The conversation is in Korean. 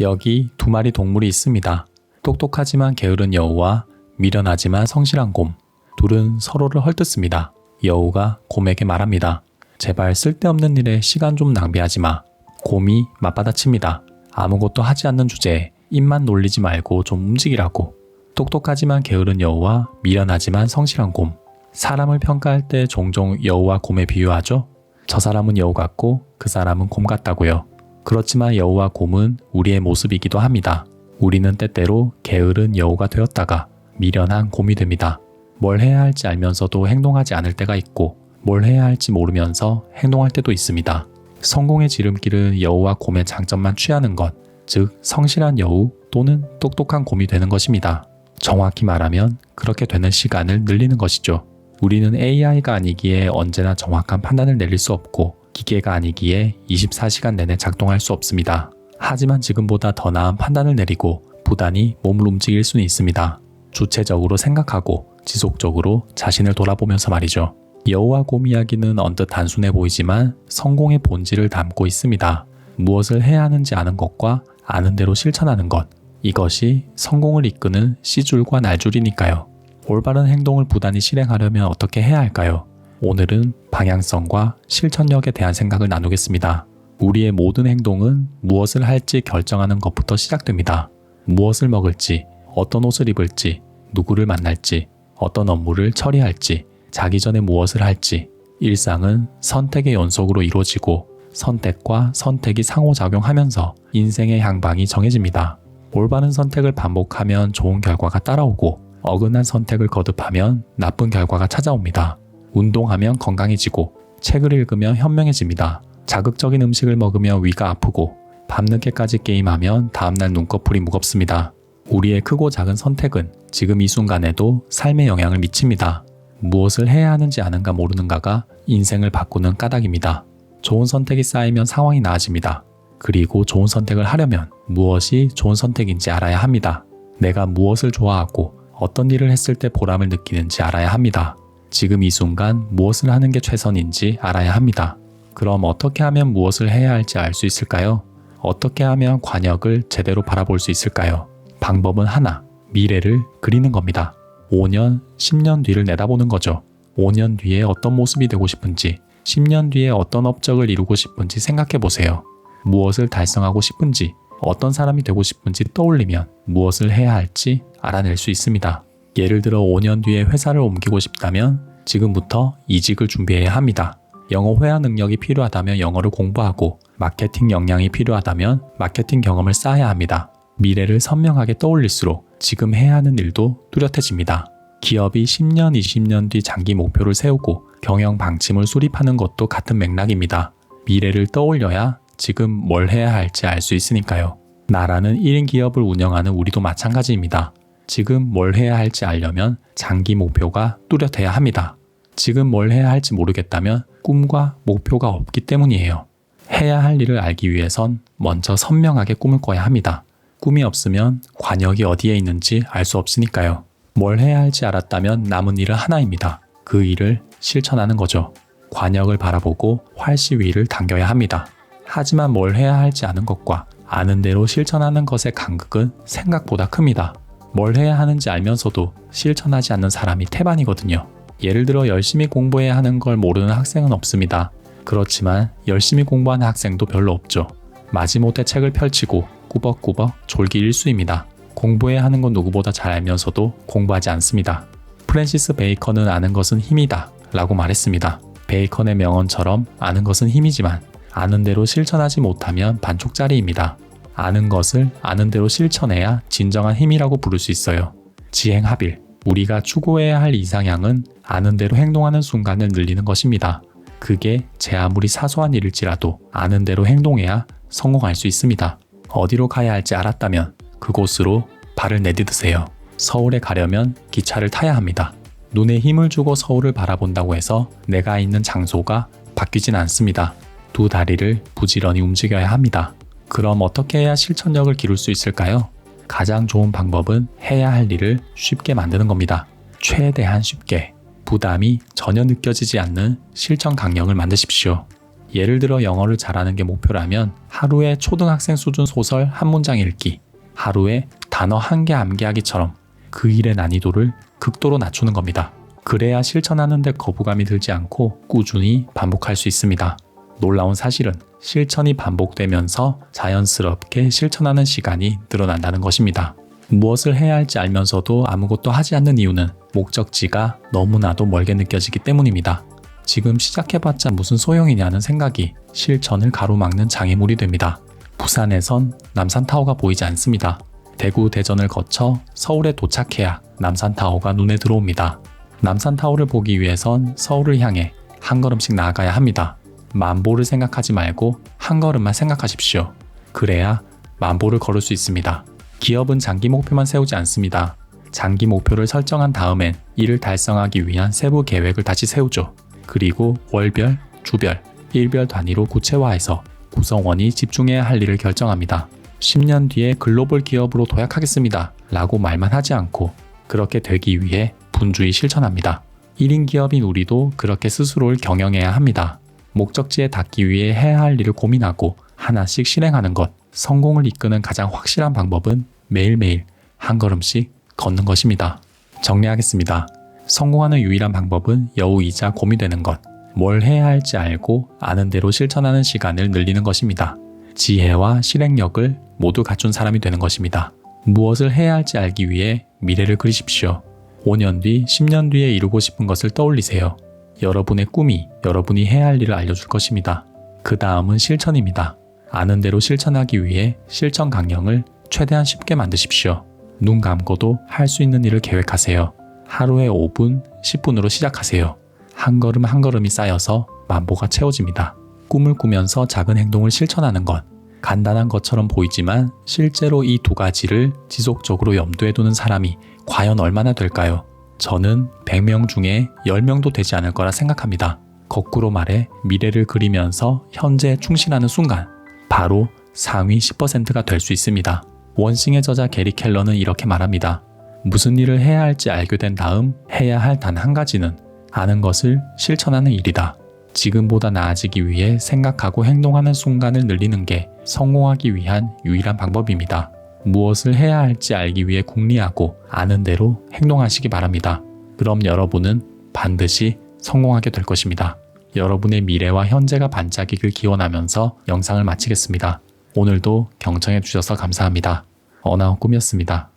여기 두 마리 동물이 있습니다. 똑똑하지만 게으른 여우와 미련하지만 성실한 곰. 둘은 서로를 헐뜯습니다. 여우가 곰에게 말합니다. 제발 쓸데없는 일에 시간 좀 낭비하지 마. 곰이 맞받아칩니다. 아무것도 하지 않는 주제에 입만 놀리지 말고 좀 움직이라고. 똑똑하지만 게으른 여우와 미련하지만 성실한 곰. 사람을 평가할 때 종종 여우와 곰에 비유하죠. 저 사람은 여우 같고 그 사람은 곰 같다고요. 그렇지만 여우와 곰은 우리의 모습이기도 합니다. 우리는 때때로 게으른 여우가 되었다가 미련한 곰이 됩니다. 뭘 해야 할지 알면서도 행동하지 않을 때가 있고 뭘 해야 할지 모르면서 행동할 때도 있습니다. 성공의 지름길은 여우와 곰의 장점만 취하는 것, 즉 성실한 여우 또는 똑똑한 곰이 되는 것입니다. 정확히 말하면 그렇게 되는 시간을 늘리는 것이죠. 우리는 AI가 아니기에 언제나 정확한 판단을 내릴 수 없고 기계가 아니기에 24시간 내내 작동할 수 없습니다. 하지만 지금보다 더 나은 판단을 내리고 부단히 몸을 움직일 수는 있습니다. 주체적으로 생각하고 지속적으로 자신을 돌아보면서 말이죠. 여우와 곰 이야기는 언뜻 단순해 보이지만 성공의 본질을 담고 있습니다. 무엇을 해야 하는지 아는 것과 아는 대로 실천하는 것. 이것이 성공을 이끄는 씨줄과 날줄이니까요. 올바른 행동을 부단히 실행하려면 어떻게 해야 할까요? 오늘은 방향성과 실천력에 대한 생각을 나누겠습니다. 우리의 모든 행동은 무엇을 할지 결정하는 것부터 시작됩니다. 무엇을 먹을지, 어떤 옷을 입을지, 누구를 만날지, 어떤 업무를 처리할지, 자기 전에 무엇을 할지. 일상은 선택의 연속으로 이루어지고 선택과 선택이 상호작용하면서 인생의 향방이 정해집니다. 올바른 선택을 반복하면 좋은 결과가 따라오고 어긋난 선택을 거듭하면 나쁜 결과가 찾아옵니다. 운동하면 건강해지고 책을 읽으면 현명해집니다. 자극적인 음식을 먹으면 위가 아프고 밤늦게까지 게임하면 다음날 눈꺼풀이 무겁습니다. 우리의 크고 작은 선택은 지금 이 순간에도 삶에 영향을 미칩니다. 무엇을 해야 하는지 아는가 모르는가가 인생을 바꾸는 까닭입니다. 좋은 선택이 쌓이면 상황이 나아집니다. 그리고 좋은 선택을 하려면 무엇이 좋은 선택인지 알아야 합니다. 내가 무엇을 좋아하고 어떤 일을 했을 때 보람을 느끼는지 알아야 합니다. 지금 이 순간 무엇을 하는 게 최선인지 알아야 합니다. 그럼 어떻게 하면 무엇을 해야 할지 알 수 있을까요? 어떻게 하면 관역을 제대로 바라볼 수 있을까요? 방법은 하나, 미래를 그리는 겁니다. 5년, 10년 뒤를 내다보는 거죠. 5년 뒤에 어떤 모습이 되고 싶은지, 10년 뒤에 어떤 업적을 이루고 싶은지 생각해 보세요. 무엇을 달성하고 싶은지, 어떤 사람이 되고 싶은지 떠올리면 무엇을 해야 할지 알아낼 수 있습니다. 예를 들어 5년 뒤에 회사를 옮기고 싶다면 지금부터 이직을 준비해야 합니다. 영어 회화 능력이 필요하다면 영어를 공부하고 마케팅 역량이 필요하다면 마케팅 경험을 쌓아야 합니다. 미래를 선명하게 떠올릴수록 지금 해야 하는 일도 뚜렷해집니다. 기업이 10년, 20년 뒤 장기 목표를 세우고 경영 방침을 수립하는 것도 같은 맥락입니다. 미래를 떠올려야 지금 뭘 해야 할지 알 수 있으니까요. 나라는 1인 기업을 운영하는 우리도 마찬가지입니다. 지금 뭘 해야 할지 알려면 장기 목표가 뚜렷해야 합니다. 지금 뭘 해야 할지 모르겠다면 꿈과 목표가 없기 때문이에요. 해야 할 일을 알기 위해선 먼저 선명하게 꿈을 꿔야 합니다. 꿈이 없으면 관역이 어디에 있는지 알 수 없으니까요. 뭘 해야 할지 알았다면 남은 일은 하나입니다. 그 일을 실천하는 거죠. 관역을 바라보고 활시 위를 당겨야 합니다. 하지만 뭘 해야 할지 아는 것과 아는 대로 실천하는 것의 간극은 생각보다 큽니다. 뭘 해야 하는지 알면서도 실천하지 않는 사람이 태반이거든요. 예를 들어 열심히 공부해야 하는 걸 모르는 학생은 없습니다. 그렇지만 열심히 공부하는 학생도 별로 없죠. 마지못해 책을 펼치고 꾸벅꾸벅 졸기 일수입니다. 공부해야 하는 건 누구보다 잘 알면서도 공부하지 않습니다. 프랜시스 베이컨은 아는 것은 힘이다 라고 말했습니다. 베이컨의 명언처럼 아는 것은 힘이지만 아는 대로 실천하지 못하면 반쪽짜리입니다. 아는 것을 아는 대로 실천해야 진정한 힘이라고 부를 수 있어요. 지행합일, 우리가 추구해야 할 이상향은 아는 대로 행동하는 순간을 늘리는 것입니다. 그게 제 아무리 사소한 일일지라도 아는 대로 행동해야 성공할 수 있습니다. 어디로 가야 할지 알았다면 그곳으로 발을 내디드세요. 서울에 가려면 기차를 타야 합니다. 눈에 힘을 주고 서울을 바라본다고 해서 내가 있는 장소가 바뀌진 않습니다. 두 다리를 부지런히 움직여야 합니다. 그럼 어떻게 해야 실천력을 기를 수 있을까요? 가장 좋은 방법은 해야 할 일을 쉽게 만드는 겁니다. 최대한 쉽게, 부담이 전혀 느껴지지 않는 실천 강령을 만드십시오. 예를 들어 영어를 잘하는 게 목표라면 하루에 초등학생 수준 소설 한 문장 읽기, 하루에 단어 한 개 암기하기처럼 그 일의 난이도를 극도로 낮추는 겁니다. 그래야 실천하는데 거부감이 들지 않고 꾸준히 반복할 수 있습니다. 놀라운 사실은 실천이 반복되면서 자연스럽게 실천하는 시간이 늘어난다는 것입니다. 무엇을 해야 할지 알면서도 아무것도 하지 않는 이유는 목적지가 너무나도 멀게 느껴지기 때문입니다. 지금 시작해봤자 무슨 소용이냐는 생각이 실천을 가로막는 장애물이 됩니다. 부산에선 남산타워가 보이지 않습니다. 대구, 대전을 거쳐 서울에 도착해야 남산타워가 눈에 들어옵니다. 남산타워를 보기 위해선 서울을 향해 한 걸음씩 나아가야 합니다. 만보를 생각하지 말고 한 걸음만 생각하십시오. 그래야 만보를 걸을 수 있습니다. 기업은 장기 목표만 세우지 않습니다. 장기 목표를 설정한 다음엔 이를 달성하기 위한 세부 계획을 다시 세우죠. 그리고 월별, 주별, 일별 단위로 구체화해서 구성원이 집중해야 할 일을 결정합니다. 10년 뒤에 글로벌 기업으로 도약하겠습니다 라고 말만 하지 않고 그렇게 되기 위해 분주히 실천합니다. 1인 기업인 우리도 그렇게 스스로를 경영해야 합니다. 목적지에 닿기 위해 해야 할 일을 고민하고 하나씩 실행하는 것, 성공을 이끄는 가장 확실한 방법은 매일매일 한 걸음씩 걷는 것입니다. 정리하겠습니다. 성공하는 유일한 방법은 여우이자 곰이 되는 것, 뭘 해야 할지 알고 아는 대로 실천하는 시간을 늘리는 것입니다. 지혜와 실행력을 모두 갖춘 사람이 되는 것입니다. 무엇을 해야 할지 알기 위해 미래를 그리십시오. 5년 뒤, 10년 뒤에 이루고 싶은 것을 떠올리세요. 여러분의 꿈이 여러분이 해야 할 일을 알려줄 것입니다. 그 다음은 실천입니다. 아는 대로 실천하기 위해 실천 강령을 최대한 쉽게 만드십시오. 눈 감고도 할 수 있는 일을 계획하세요. 하루에 5분, 10분으로 시작하세요. 한 걸음 한 걸음이 쌓여서 만보가 채워집니다. 꿈을 꾸면서 작은 행동을 실천하는 것. 간단한 것처럼 보이지만 실제로 이 두 가지를 지속적으로 염두에 두는 사람이 과연 얼마나 될까요? 저는 100명 중에 10명도 되지 않을 거라 생각합니다. 거꾸로 말해 미래를 그리면서 현재에 충실하는 순간 바로 상위 10%가 될 수 있습니다. 원싱의 저자 게리 켈러는 이렇게 말합니다. 무슨 일을 해야 할지 알게 된 다음 해야 할 단 한 가지는 아는 것을 실천하는 일이다. 지금보다 나아지기 위해 생각하고 행동하는 순간을 늘리는 게 성공하기 위한 유일한 방법입니다. 무엇을 해야 할지 알기 위해 궁리하고 아는 대로 행동하시기 바랍니다. 그럼 여러분은 반드시 성공하게 될 것입니다. 여러분의 미래와 현재가 반짝이길 기원하면서 영상을 마치겠습니다. 오늘도 경청해 주셔서 감사합니다. 어나운 꿈이었습니다.